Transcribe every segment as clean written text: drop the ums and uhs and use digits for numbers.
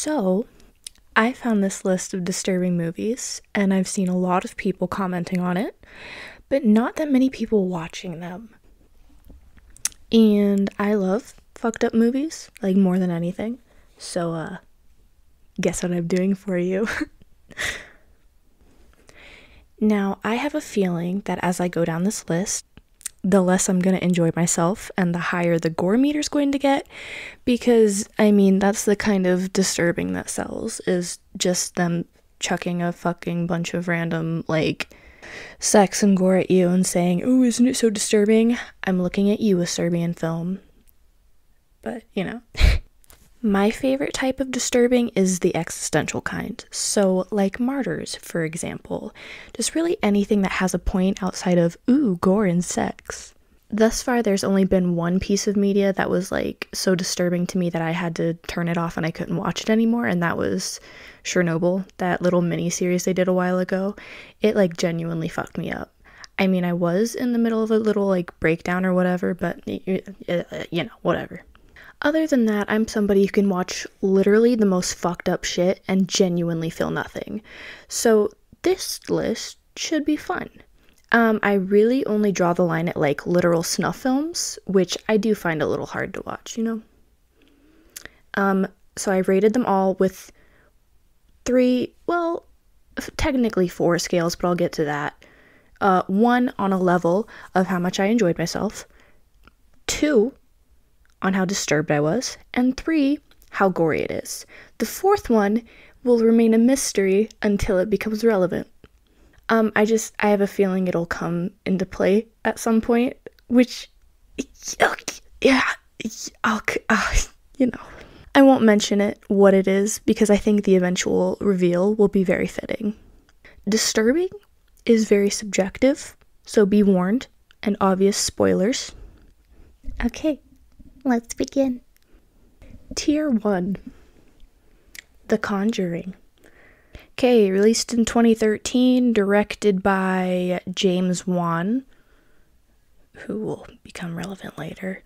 So, I found this list of disturbing movies, and I've seen a lot of people commenting on it, but not that many people watching them. And I love fucked up movies, like more than anything. So, guess what I'm doing for you? Now, I have a feeling that as I go down this list, the less I'm going to enjoy myself and the higher the gore meter's going to get, because, that's the kind of disturbing that sells, is just them chucking a fucking bunch of random, sex and gore at you and saying, "Oh, isn't it so disturbing?" I'm looking at you, a Serbian film. But, My favorite type of disturbing is the existential kind. So, like Martyrs, for example. Just really anything that has a point outside of, ooh, gore and sex. Thus far, there's only been one piece of media that was, so disturbing to me that I had to turn it off and I couldn't watch it anymore, and that was Chernobyl, that little mini-series they did a while ago. It, genuinely fucked me up. I was in the middle of a little, breakdown or whatever, but, whatever. Other than that, I'm somebody who can watch literally the most fucked up shit and genuinely feel nothing. So this list should be fun. I really only draw the line at literal snuff films, which I do find a little hard to watch, So I rated them all with technically 4 scales, but I'll get to that. 1 on a level of how much I enjoyed myself. 2 on how disturbed I was, and 3, how gory it is. The 4th one will remain a mystery until it becomes relevant. I have a feeling it'll come into play at some point, which, I won't mention what it is, because I think the eventual reveal will be very fitting. Disturbing is very subjective, so be warned, and obvious spoilers. Okay. Let's begin. Tier 1. The Conjuring. Okay, released in 2013, directed by James Wan, who will become relevant later.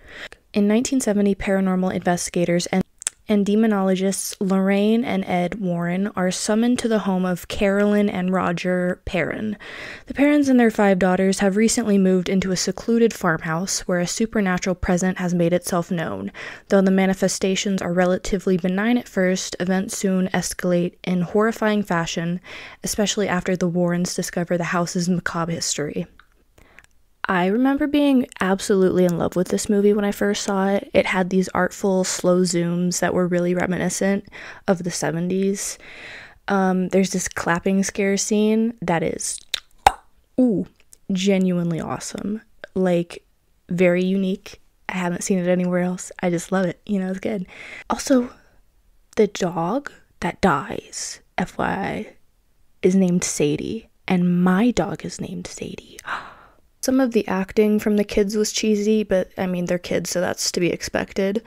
In 1970, paranormal investigators and demonologists Lorraine and Ed Warren are summoned to the home of Carolyn and Roger Perrin. The Perrins and their 5 daughters have recently moved into a secluded farmhouse where a supernatural presence has made itself known. Though the manifestations are relatively benign at first, events soon escalate in horrifying fashion, especially after the Warrens discover the house's macabre history. I remember being absolutely in love with this movie when I first saw it. It had these artful, slow zooms that were really reminiscent of the 70s. There's this clapping scare scene that is, genuinely awesome. Very unique. I haven't seen it anywhere else. I just love it. It's good. Also, the dog that dies, FYI, is named Sadie. And my dog is named Sadie. Some of the acting from the kids was cheesy, but they're kids, so that's to be expected.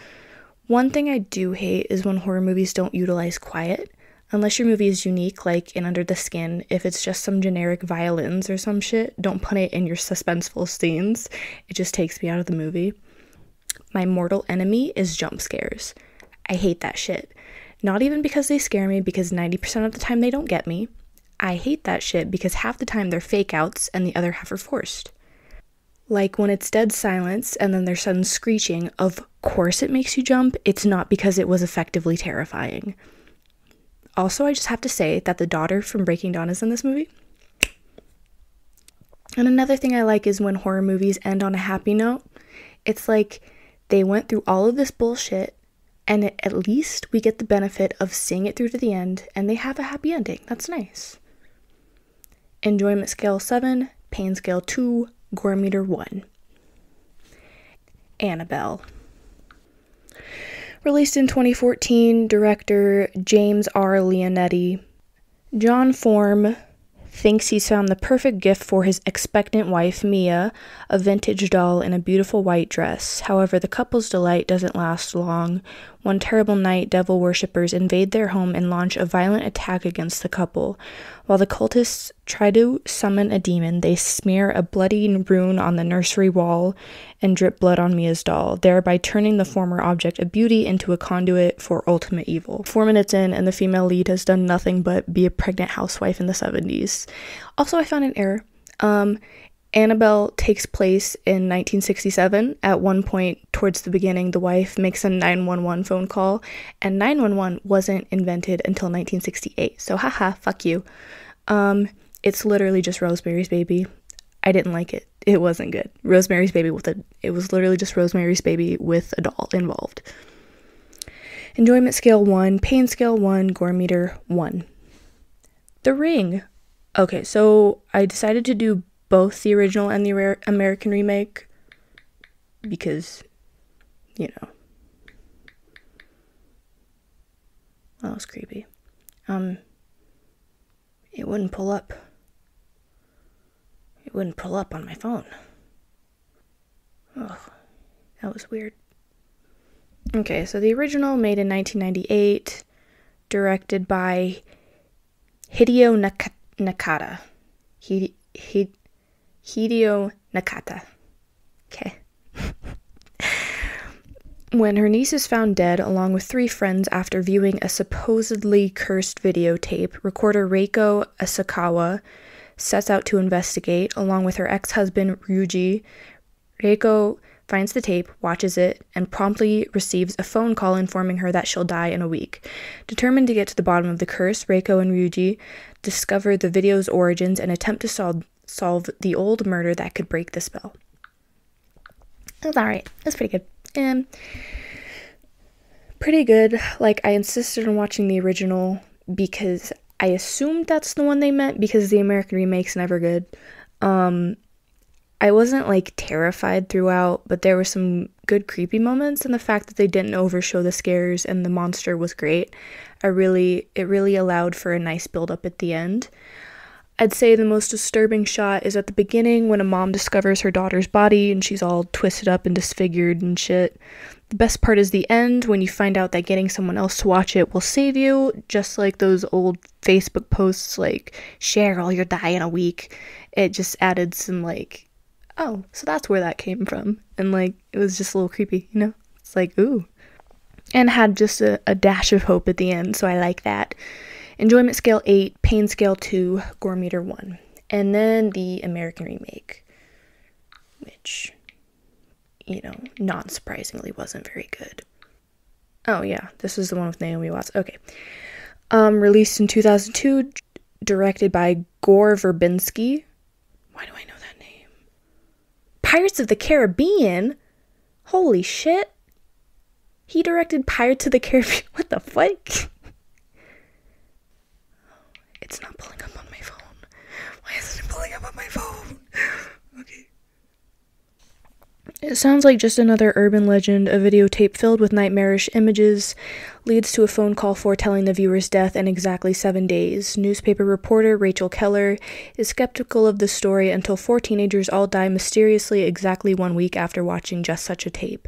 One thing I do hate is when horror movies don't utilize quiet. Unless your movie is unique, like in Under the Skin, if it's just some generic violins or some shit, don't put it in your suspenseful scenes. It just takes me out of the movie. My mortal enemy is jump scares. I hate that shit. Not even because they scare me, because 90% of the time they don't get me. I hate that shit because half the time they're fake outs and the other half are forced. Like when it's dead silence and then there's sudden screeching, of course it makes you jump. It's not because it was effectively terrifying. Also, I just have to say that the daughter from Breaking Dawn is in this movie. And another thing I like is when horror movies end on a happy note. It's like they went through all of this bullshit and at least we get the benefit of seeing it through to the end and they have a happy ending. That's nice. Enjoyment scale 7, pain scale 2, gore meter 1. Annabelle. Released in 2014, director James R. Leonetti. John Form thinks he's found the perfect gift for his expectant wife, Mia, a vintage doll in a beautiful white dress. However, the couple's delight doesn't last long One terrible night, devil worshippers invade their home and launch a violent attack against the couple. While the cultists try to summon a demon, they smear a bloody rune on the nursery wall and drip blood on Mia's doll, thereby turning the former object of beauty into a conduit for ultimate evil. 4 minutes in, and the female lead has done nothing but be a pregnant housewife in the 70s. Also, I found an error. Annabelle takes place in 1967. At one point towards the beginning, the wife makes a 911 phone call, and 911 wasn't invented until 1968. So haha, fuck you. It's literally just Rosemary's Baby. I didn't like it. It wasn't good. It was literally just Rosemary's Baby with a doll involved. Enjoyment scale 1, pain scale 1, gore meter 1. The Ring. Okay, so I decided to do both the original and the American remake because, you know, that was creepy. It wouldn't pull up. It wouldn't pull up on my phone. Ugh, that was weird. Okay, so the original, made in 1998, directed by Hideo Nakata. Hideo Nakata. Okay. When her niece is found dead, along with 3 friends after viewing a supposedly cursed videotape, recorder Reiko Asakawa sets out to investigate, along with her ex-husband Ryuji. Reiko finds the tape, watches it, and promptly receives a phone call informing her that she'll die in a week. Determined to get to the bottom of the curse, Reiko and Ryuji discover the video's origins and attempt to solve the old murder that could break the spell. It was alright. It was pretty good. Pretty good. Like, I insisted on watching the original because I assumed that's the one they meant because the American remake's never good. I wasn't, like, terrified throughout, but there were some good creepy moments, and the fact that they didn't overshow the scares and the monster was great. It really allowed for a nice build-up at the end. I'd say the most disturbing shot is at the beginning when a mom discovers her daughter's body and she's all twisted up and disfigured and shit. The best part is the end when you find out that getting someone else to watch it will save you, just like those old Facebook posts like, Cheryl, you'll die in a week. It just added some like, oh, so that's where that came from. And like, it was just a little creepy, you know? It's like, ooh. And had just a dash of hope at the end, so I like that. Enjoyment scale 8, pain scale 2, gore meter 1. And then the American remake, which, you know, not surprisingly wasn't very good. Oh yeah, this is the one with Naomi Watts. Okay. Released in 2002, directed by Gore Verbinski. Why do I know that name? Pirates of the Caribbean? Holy shit. He directed Pirates of the Caribbean. What the fuck? It's not pulling up on my phone. Why isn't it pulling up on my phone? Okay. It sounds like just another urban legend. A videotape filled with nightmarish images leads to a phone call foretelling the viewer's death in exactly 7 days. Newspaper reporter Rachel Keller is skeptical of the story until 4 teenagers all die mysteriously exactly 1 week after watching just such a tape.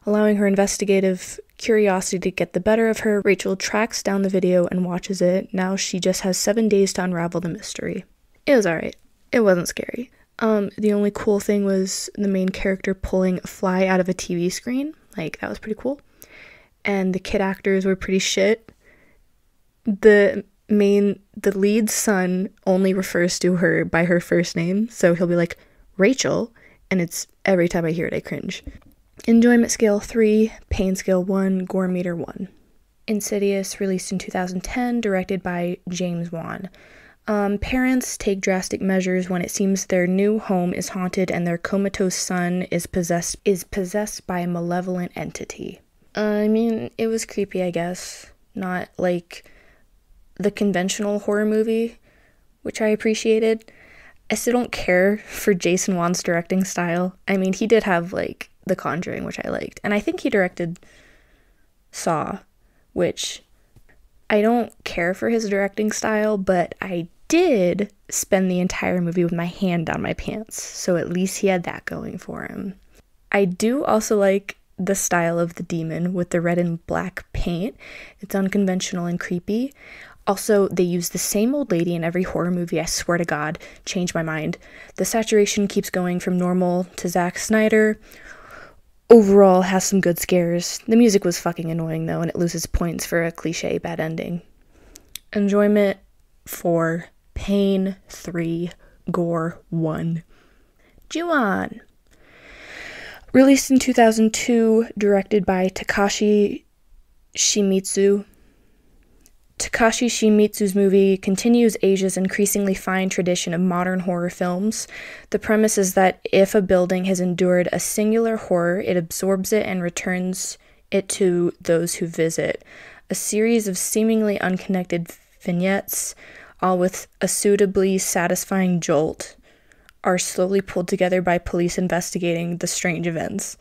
Allowing her investigative curiosity to get the better of her, Rachel tracks down the video and watches it. Now she just has 7 days to unravel the mystery. It was alright. It wasn't scary. The only cool thing was the main character pulling a fly out of a TV screen. Like, that was pretty cool. And the kid actors were pretty shit. The lead son only refers to her by her first name, so he'll be like, Rachel, and it's every time I hear it, I cringe. Enjoyment scale 3, pain scale 1, gore meter 1. Insidious, released in 2010, directed by James Wan. Parents take drastic measures when it seems their new home is haunted and their comatose son is possessed by a malevolent entity. I mean, it was creepy, I guess. Not like the conventional horror movie, which I appreciated. I still don't care for Jason Wan's directing style. I mean, he did have, like, The Conjuring, which I liked. And I think he directed Saw, which I don't care for his directing style, but I did spend the entire movie with my hand down my pants, so at least he had that going for him. I do also like the style of the demon with the red and black paint. It's unconventional and creepy. Also, they use the same old lady in every horror movie, I swear to God. Change my mind. The saturation keeps going from normal to Zack Snyder. Overall, has some good scares. The music was fucking annoying, though, and it loses points for a cliche bad ending. Enjoyment 4, Pain 3, Gore 1. Ju-on. Released in 2002, directed by Takashi Shimizu. Takashi Shimizu's movie continues Asia's increasingly fine tradition of modern horror films. The premise is that if a building has endured a singular horror, it absorbs it and returns it to those who visit. A series of seemingly unconnected vignettes, all with a suitably satisfying jolt, are slowly pulled together by police investigating the strange events.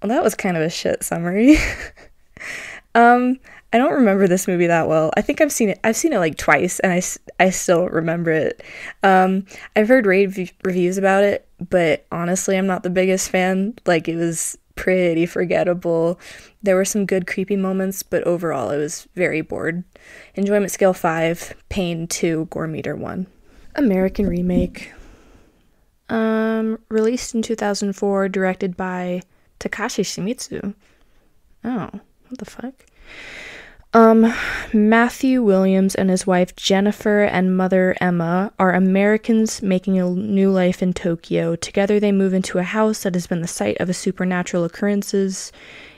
Well, that was kind of a shit summary. I don't remember this movie that well. I think I've seen it like twice, and I still don't remember it. I've heard reviews about it, but honestly, I'm not the biggest fan. Like, it was pretty forgettable. There were some good creepy moments, but overall, I was very bored. Enjoyment scale 5, Pain 2, Gore meter 1. American Remake. Released in 2004, directed by Takashi Shimizu. Oh, what the fuck? Matthew Williams and his wife Jennifer and mother Emma are Americans making a new life in Tokyo. Together they move into a house that has been the site of a supernatural occurrences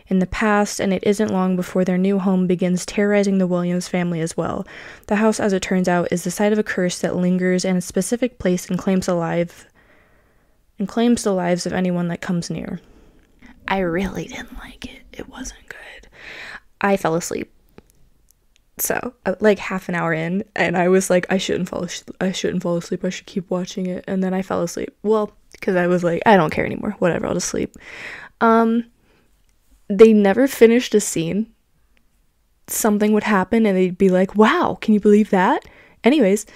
in the past, and it isn't long before their new home begins terrorizing the Williams family as well. The house, as it turns out, is the site of a curse that lingers in a specific place and claims the lives of anyone that comes near. I really didn't like it. It wasn't good. I fell asleep. So, like half an hour in, and I was like, I shouldn't fall asleep. I should keep watching it. And then I fell asleep. Well, because I was like, I don't care anymore. Whatever, I'll just sleep. They never finished a scene. Something would happen, and they'd be like, wow, can you believe that? Anyways,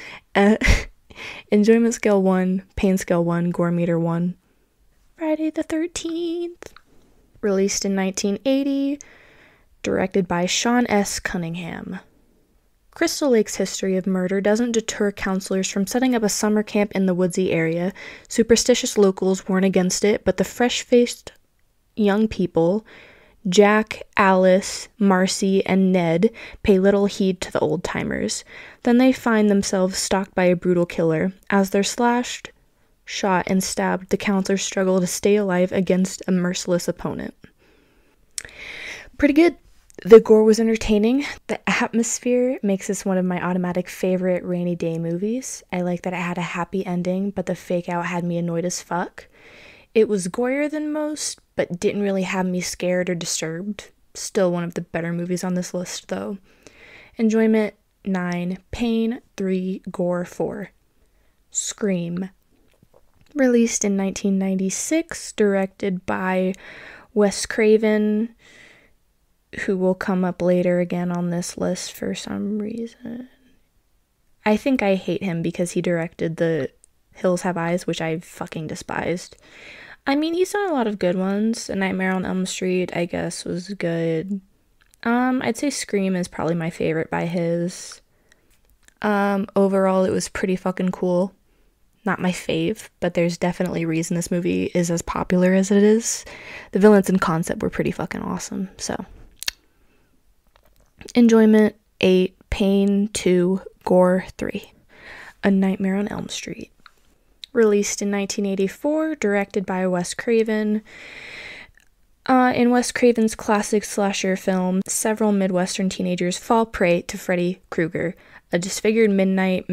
enjoyment scale 1, pain scale 1, gore meter 1. Friday the 13th. Released in 1980. Directed by Sean S. Cunningham. Crystal Lake's history of murder doesn't deter counselors from setting up a summer camp in the woodsy area. Superstitious locals warn against it, but the fresh-faced young people, Jack, Alice, Marcy, and Ned, pay little heed to the old-timers. Then they find themselves stalked by a brutal killer. As they're slashed, shot, and stabbed, the counselors struggle to stay alive against a merciless opponent. Pretty good. The gore was entertaining. The atmosphere makes this one of my automatic favorite rainy day movies. I like that it had a happy ending, but the fake out had me annoyed as fuck. It was gorier than most, but didn't really have me scared or disturbed. Still one of the better movies on this list, though. Enjoyment 9, pain 3, gore 4. Scream. Released in 1996, directed by Wes Craven, who will come up later again on this list for some reason. I think I hate him because he directed The Hills Have Eyes, which I fucking despised. I mean, he's done a lot of good ones. A Nightmare on Elm Street, I guess, was good. I'd say Scream is probably my favorite by his. Overall, it was pretty fucking cool. Not my fave, but there's definitely a reason this movie is as popular as it is. The villains and concept were pretty fucking awesome, so. Enjoyment 8, pain 2, gore 3. A Nightmare on Elm Street. Released in 1984, directed by Wes Craven. In Wes Craven's classic slasher film, several Midwestern teenagers fall prey to Freddy Krueger, a disfigured midnight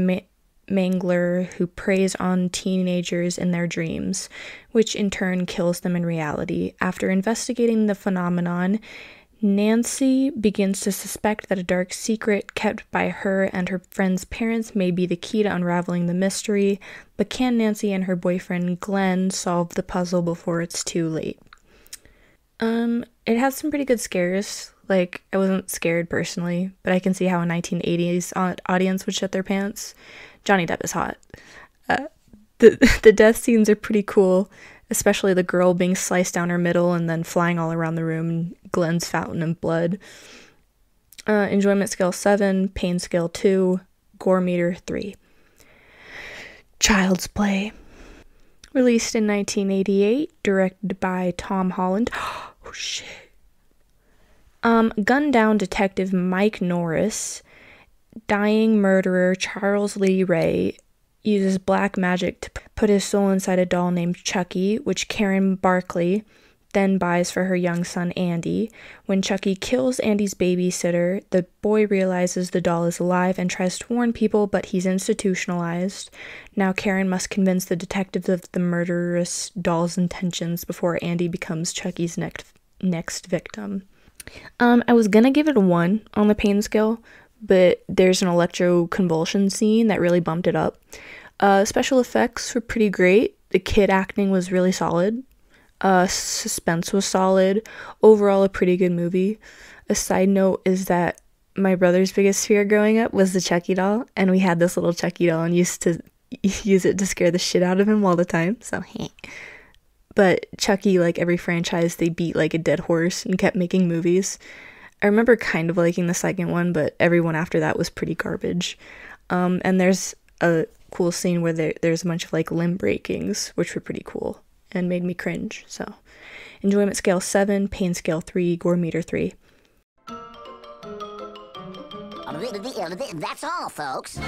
mangler who preys on teenagers in their dreams, which in turn kills them in reality. After investigating the phenomenon, Nancy begins to suspect that a dark secret kept by her and her friend's parents may be the key to unraveling the mystery, but can Nancy and her boyfriend Glenn solve the puzzle before it's too late? It has some pretty good scares. Like, I wasn't scared personally, but I can see how a 1980s audience would shit their pants. Johnny Depp is hot. The death scenes are pretty cool, especially the girl being sliced down her middle and then flying all around the room, and Glenn's fountain of blood. Enjoyment scale 7, pain scale 2, gore meter 3. Child's Play. Released in 1988, directed by Tom Holland. Oh shit. Gunned down detective Mike Norris, dying murderer Charles Lee Ray uses black magic to put his soul inside a doll named Chucky, which Karen Barkley then buys for her young son Andy. When Chucky kills Andy's babysitter, the boy realizes the doll is alive and tries to warn people, but he's institutionalized. Now Karen must convince the detectives of the murderous doll's intentions before Andy becomes Chucky's next victim. I was gonna give it a 1 on the pain scale, but there's an electroconvulsion scene that really bumped it up. Special effects were pretty great. The kid acting was really solid. Suspense was solid. Overall, a pretty good movie. A side note is that my brother's biggest fear growing up was the Chucky doll, and we had this little Chucky doll and used to use it to scare the shit out of him all the time, so But Chucky, like every franchise, they beat like a dead horse and kept making movies. I remember kind of liking the second one, but everyone after that was pretty garbage. And there's a cool scene where there's a bunch of like limb breakings, which were pretty cool and made me cringe. So enjoyment scale 7, pain scale 3, gore meter 3. That's all, folks.